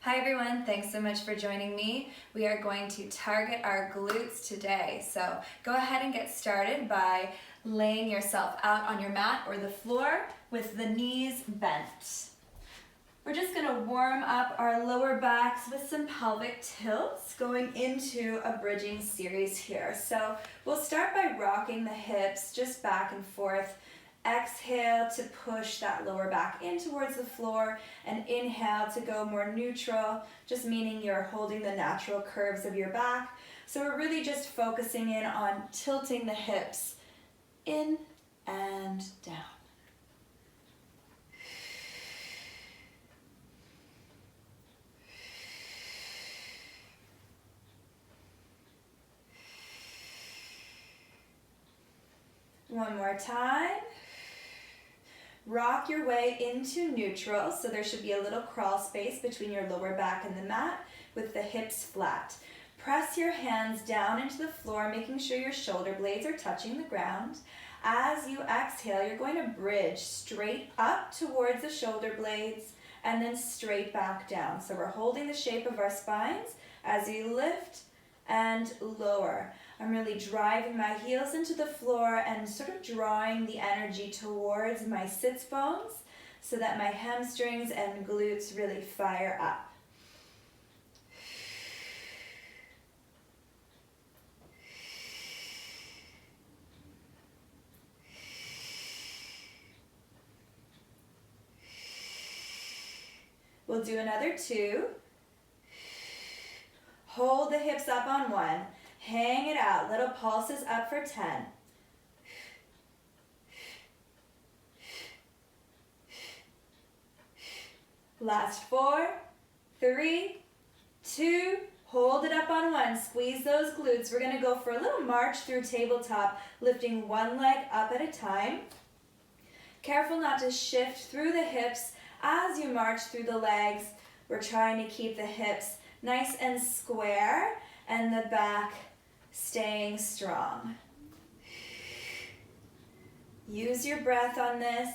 Hi everyone, thanks so much for joining me. We are going to target our glutes today. So go ahead and get started by laying yourself out on your mat or the floor with the knees bent. We're just going to warm up our lower backs with some pelvic tilts going into a bridging series here. So we'll start by rocking the hips just back and forth. Exhale to push that lower back in towards the floor, and inhale to go more neutral, just meaning you're holding the natural curves of your back. So we're really just focusing in on tilting the hips in and down. One more time. Rock your way into neutral, so there should be a little crawl space between your lower back and the mat with the hips flat. Press your hands down into the floor, making sure your shoulder blades are touching the ground. As you exhale, you're going to bridge straight up towards the shoulder blades and then straight back down. So we're holding the shape of our spines as you lift and lower. I'm really driving my heels into the floor and sort of drawing the energy towards my sits bones so that my hamstrings and glutes really fire up. We'll do another 2. Hold the hips up on 1. Hang it out, little pulses up for 10. Last 4, 3, 2, hold it up on 1. Squeeze those glutes. We're going to go for a little march through tabletop, lifting one leg up at a time. Careful not to shift through the hips as you march through the legs. We're trying to keep the hips nice and square and the back staying strong. Use your breath on this.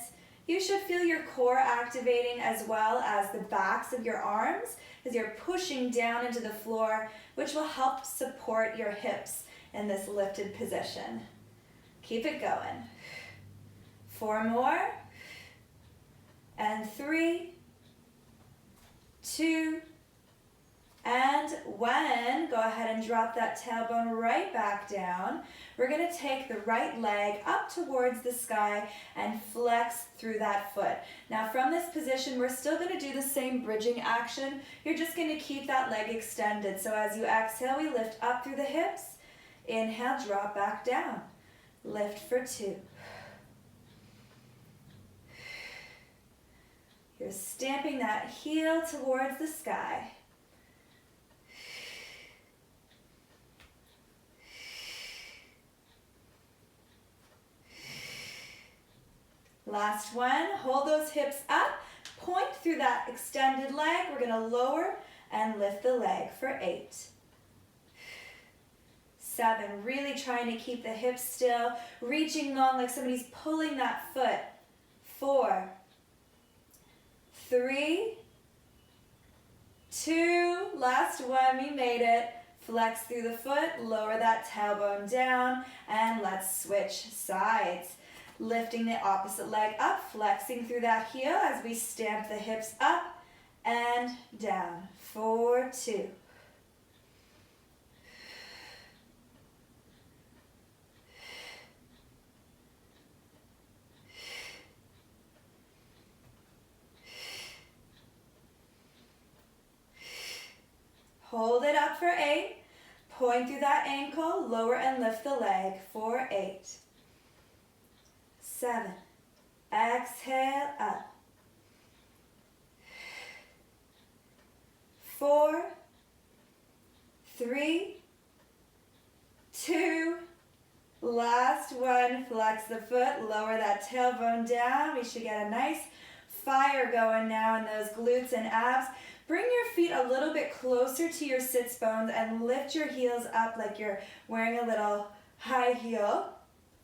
You should feel your core activating as well as the backs of your arms as you're pushing down into the floor, which will help support your hips in this lifted position. Keep it going. 4 more. And 3, 2, and 1, go ahead and drop that tailbone right back down. We're going to take the right leg up towards the sky and flex through that foot. Now from this position, we're still going to do the same bridging action. You're just going to keep that leg extended. So as you exhale, we lift up through the hips. Inhale, drop back down. Lift for 2. You're stamping that heel towards the sky. Last one, hold those hips up, point through that extended leg. We're gonna lower and lift the leg for 8. 7, really trying to keep the hips still, reaching long like somebody's pulling that foot. 4, 3, 2, last one, we made it. Flex through the foot, lower that tailbone down, and let's switch sides. Lifting the opposite leg up, flexing through that heel as we stamp the hips up and down. 4, 2. Hold it up for 8. Point through that ankle, lower and lift the leg for 8. 7. Exhale up. 4, 3, 2, last one. Flex the foot, lower that tailbone down. We should get a nice fire going now in those glutes and abs. Bring your feet a little bit closer to your sits bones and lift your heels up like you're wearing a little high heel.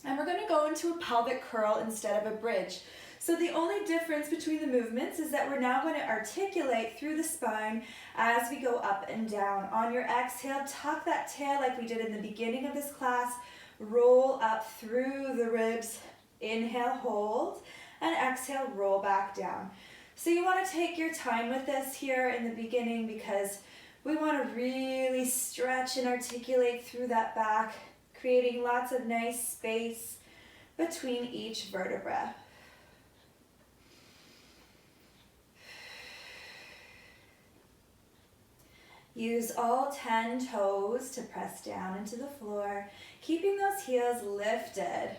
And we're going to go into a pelvic curl instead of a bridge. So the only difference between the movements is that we're now going to articulate through the spine as we go up and down. On your exhale, tuck that tail like we did in the beginning of this class. Roll up through the ribs. Inhale, hold, and exhale, roll back down. So you want to take your time with this here in the beginning because we want to really stretch and articulate through that back, creating lots of nice space between each vertebra. Use all 10 toes to press down into the floor, keeping those heels lifted.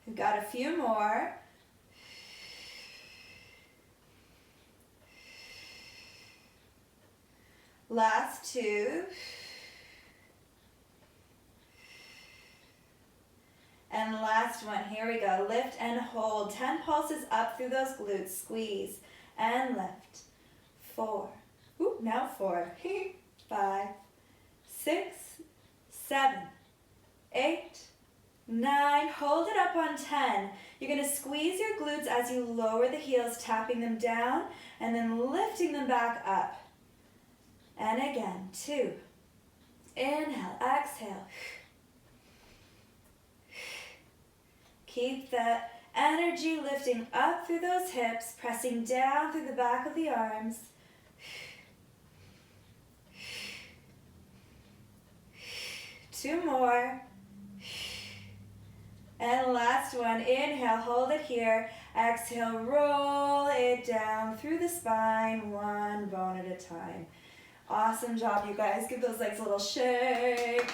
We've got a few more. Last two. And last one, here we go. Lift and hold. 10 pulses up through those glutes. Squeeze and lift. 4. Ooh, now 4. 5, 6, 7, 8, 9. Hold it up on 10. You're going to squeeze your glutes as you lower the heels, tapping them down and then lifting them back up. And again, 2. Inhale, exhale. Keep the energy lifting up through those hips, pressing down through the back of the arms. Two more. And last one. Inhale, hold it here. Exhale, roll it down through the spine, one bone at a time. Awesome job, you guys. Give those legs a little shake.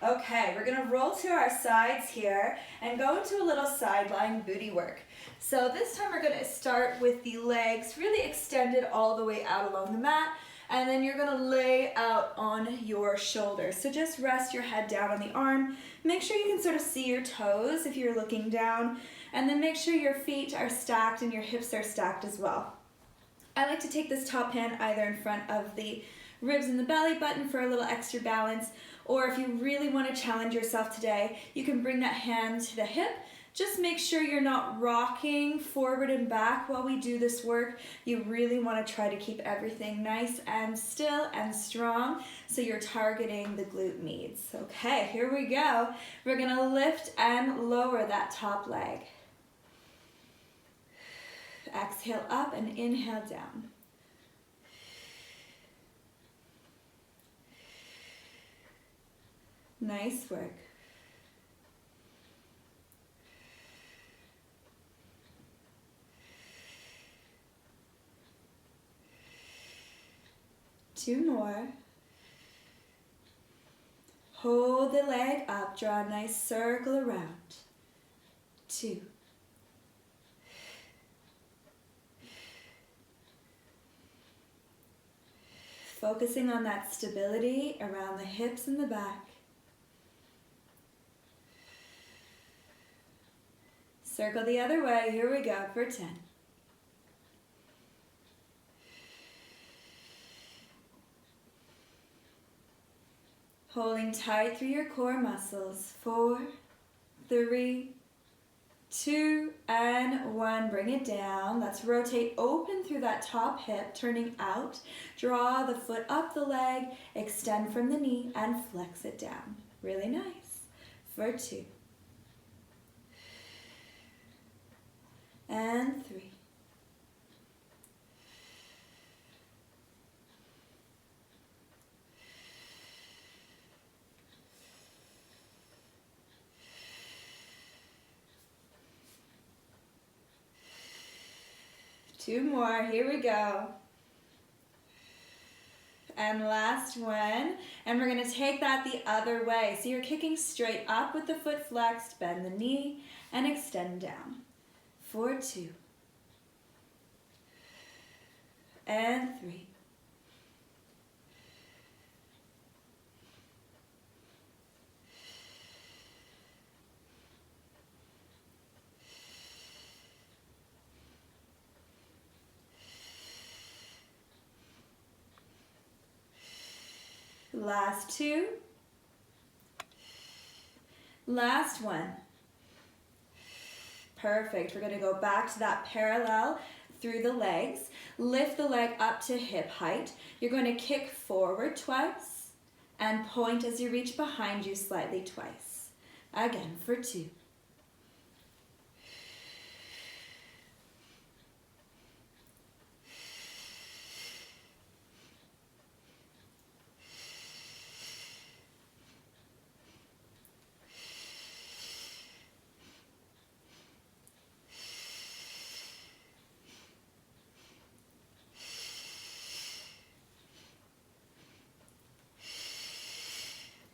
Okay, we're gonna roll to our sides here and go into a little side lying booty work. So this time we're gonna start with the legs really extended all the way out along the mat, and then you're gonna lay out on your shoulders. So just rest your head down on the arm. Make sure you can sort of see your toes if you're looking down, and then make sure your feet are stacked and your hips are stacked as well. I like to take this top hand either in front of the ribs and the belly button for a little extra balance, or if you really want to challenge yourself today, you can bring that hand to the hip. Just make sure you're not rocking forward and back while we do this work. You really want to try to keep everything nice and still and strong so you're targeting the glute meats. Okay, here we go. We're going to lift and lower that top leg. Exhale up and inhale down. Nice work. Two more. Hold the leg up, draw a nice circle around. 2. Focusing on that stability around the hips and the back. Circle the other way. Here we go for 10. Holding tight through your core muscles. 4, 3, 2, and 1. Bring it down. Let's rotate open through that top hip, turning out. Draw the foot up the leg, extend from the knee, and flex it down. Really nice. For 2. And 3. Two more, here we go. And last one, and we're gonna take that the other way. So you're kicking straight up with the foot flexed, bend the knee, and extend down. For 2. And 3. Last 2. Last 1. Perfect. We're going to go back to that parallel through the legs. Lift the leg up to hip height. You're going to kick forward twice and point as you reach behind you slightly twice. Again for 2.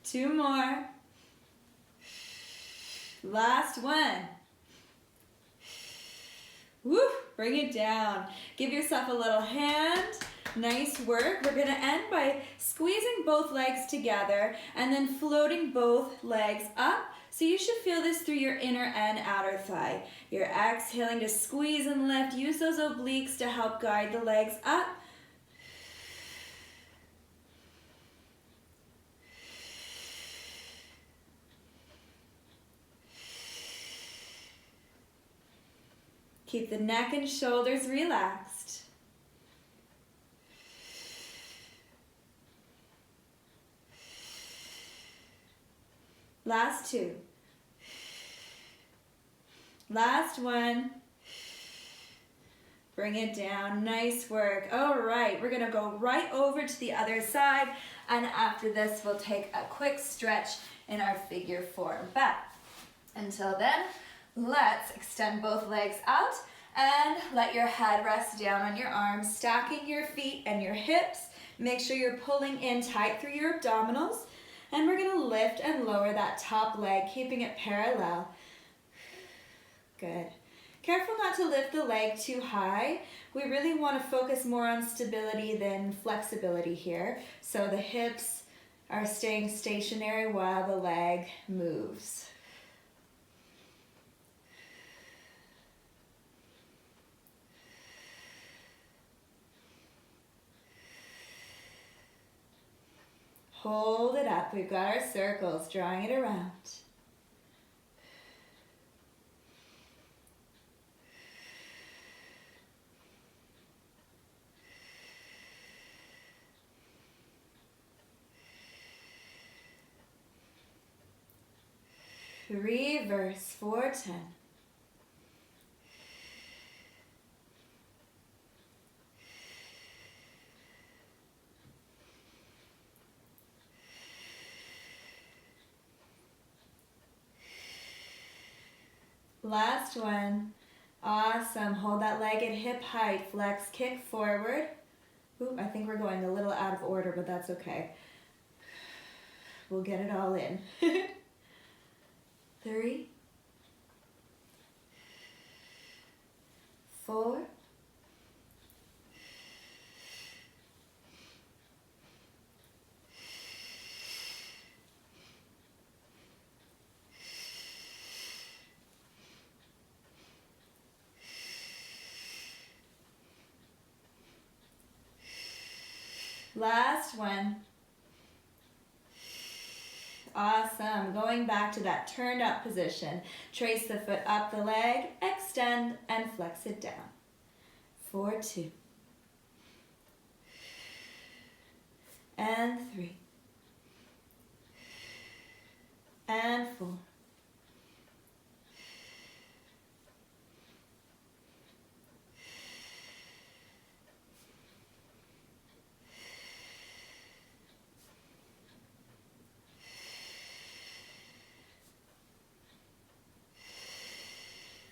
Two more. Last 1. Woo, bring it down. Give yourself a little hand. Nice work. We're going to end by squeezing both legs together and then floating both legs up. So you should feel this through your inner and outer thigh. You're exhaling to squeeze and lift. Use those obliques to help guide the legs up. Keep the neck and shoulders relaxed. Last 2. Last 1. Bring it down. Nice work. All right, we're gonna go right over to the other side, and after this, we'll take a quick stretch in our figure 4. But until then, let's extend both legs out and let your head rest down on your arms, stacking your feet and your hips. Make sure you're pulling in tight through your abdominals. And we're gonna lift and lower that top leg, keeping it parallel. Good. Careful not to lift the leg too high. We really wanna focus more on stability than flexibility here. So the hips are staying stationary while the leg moves. Hold it up. We've got our circles, drawing it around. Reverse for 10. Last 1. Awesome. Hold that leg at hip height. Flex, kick forward. Oop, I think we're going a little out of order, but that's okay. We'll get it all in. 3, 4, 1. Awesome. Going back to that turned up position. Trace the foot up the leg, extend and flex it down. For 2. And 3. And 4.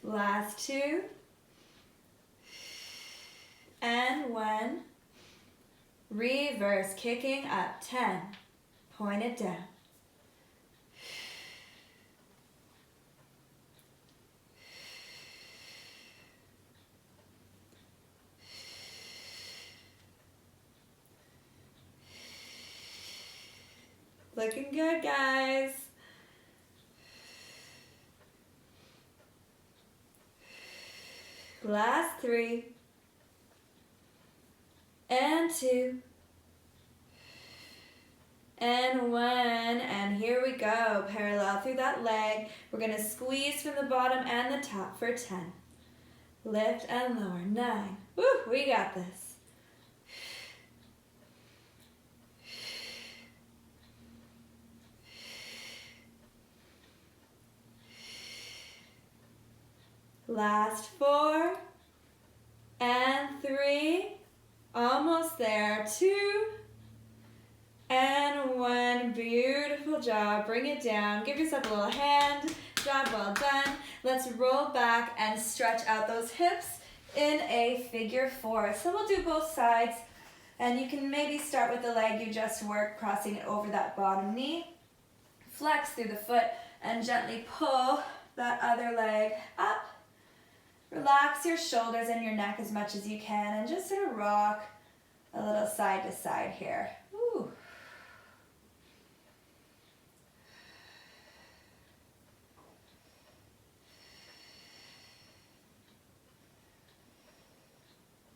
Last 2. And 1. Reverse, kicking up. 10. Point it down. Looking good, guys. Last 3. And 2. and 1, and here we go. Parallel through that leg. We're gonna squeeze from the bottom and the top for 10. Lift and lower, 9. Woo, we got this. Last 4, and 3, almost there, 2, and 1. Beautiful job. Bring it down. Give yourself a little hand. Job well done. Let's roll back and stretch out those hips in a figure 4. So we'll do both sides, and you can maybe start with the leg you just worked, crossing it over that bottom knee. Flex through the foot and gently pull that other leg up. Relax your shoulders and your neck as much as you can, and just sort of rock a little side to side here. Ooh.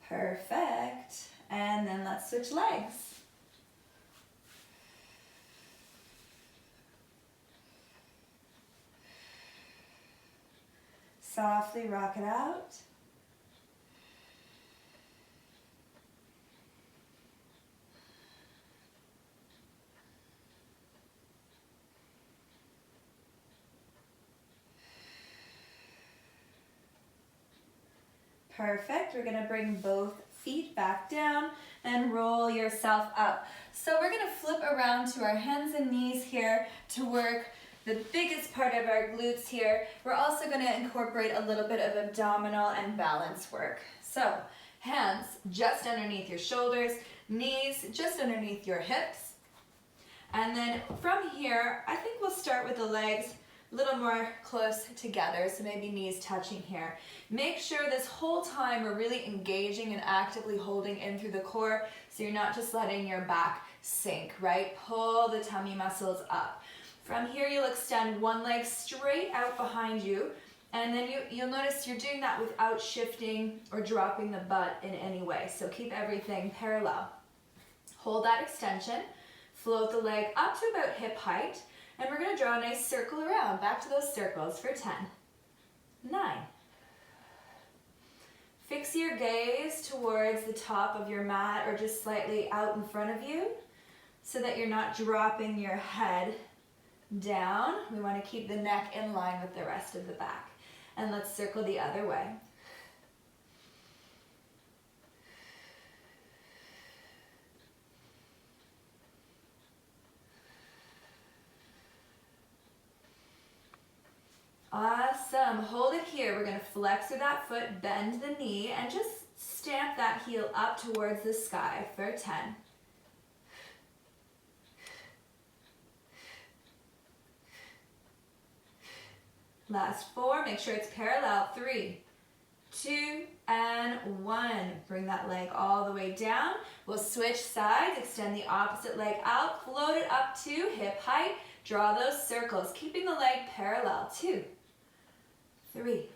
Perfect. And then let's switch legs. Softly rock it out. Perfect. We're going to bring both feet back down and roll yourself up. So we're going to flip around to our hands and knees here to work the biggest part of our glutes here. We're also going to incorporate a little bit of abdominal and balance work. So hands just underneath your shoulders, knees just underneath your hips. And then from here, I think we'll start with the legs a little more close together, so maybe knees touching here. Make sure this whole time we're really engaging and actively holding in through the core, so you're not just letting your back sink, right? Pull the tummy muscles up. From here, you'll extend one leg straight out behind you, and then you'll notice you're doing that without shifting or dropping the butt in any way. So keep everything parallel. Hold that extension, float the leg up to about hip height, and we're going to draw a nice circle around. Back to those circles for 10, 9. Fix your gaze towards the top of your mat or just slightly out in front of you so that you're not dropping your head down. We want to keep the neck in line with the rest of the back. And let's circle the other way. Awesome. Hold it here. We're going to flex through that foot, bend the knee, and just stamp that heel up towards the sky for 10. Last 4. Make sure it's parallel. 3, 2, and 1. Bring that leg all the way down. We'll switch sides. Extend the opposite leg out. Float it up to hip height. Draw those circles, keeping the leg parallel. 2, 3,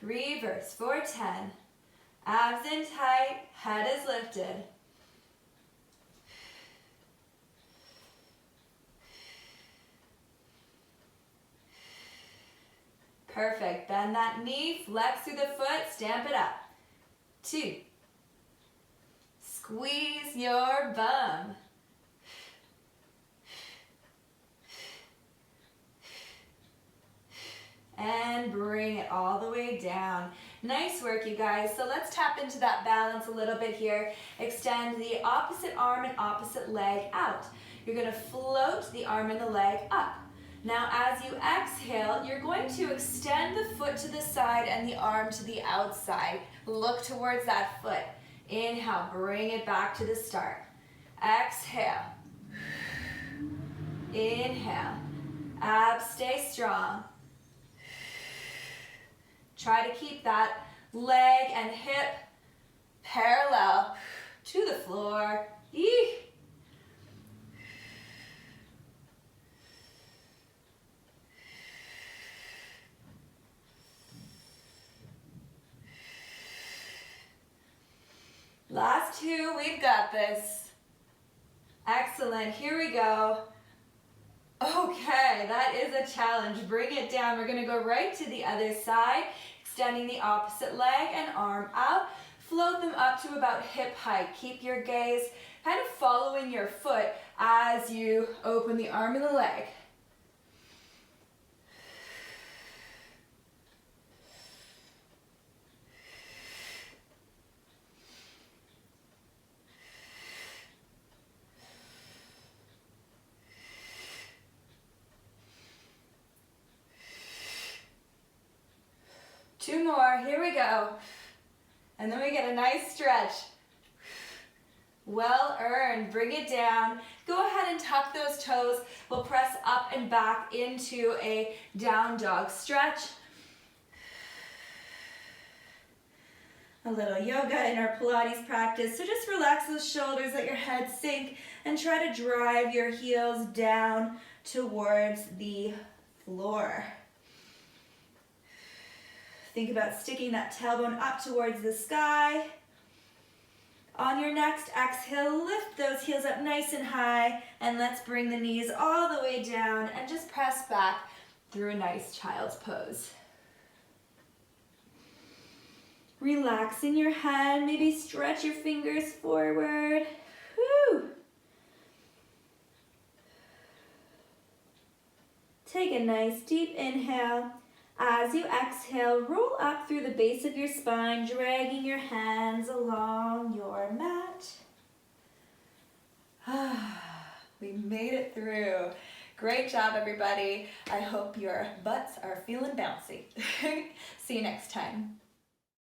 reverse for 10. Abs in tight, head is lifted. Perfect. Bend that knee, flex through the foot, stamp it up. 2. Squeeze your bum. And bring it all the way down. Nice work, you guys. So let's tap into that balance a little bit here. Extend the opposite arm and opposite leg out. You're going to float the arm and the leg up. Now as you exhale, you're going to extend the foot to the side and the arm to the outside. Look towards that foot. Inhale, bring it back to the start. Exhale. Inhale. Abs stay strong. Try to keep that leg and hip parallel to the floor. Eek. got this. Excellent, here we go. Okay, that is a challenge. Bring it down. We're gonna go right to the other side, extending the opposite leg and arm out. Float them up to about hip height. Keep your gaze kind of following your foot as you open the arm and the leg. Two more, here we go. And then we get a nice stretch. Well earned, bring it down. Go ahead and tuck those toes. We'll press up and back into a down dog stretch. A little yoga in our Pilates practice. So just relax those shoulders, let your head sink, and try to drive your heels down towards the floor. Think about sticking that tailbone up towards the sky. On your next exhale, lift those heels up nice and high, and let's bring the knees all the way down and just press back through a nice child's pose. Relax in your head, maybe stretch your fingers forward. Whew. Take a nice deep inhale. As you exhale, roll up through the base of your spine, dragging your hands along your mat. We made it through. Great job, everybody. I hope your butts are feeling bouncy. See you next time.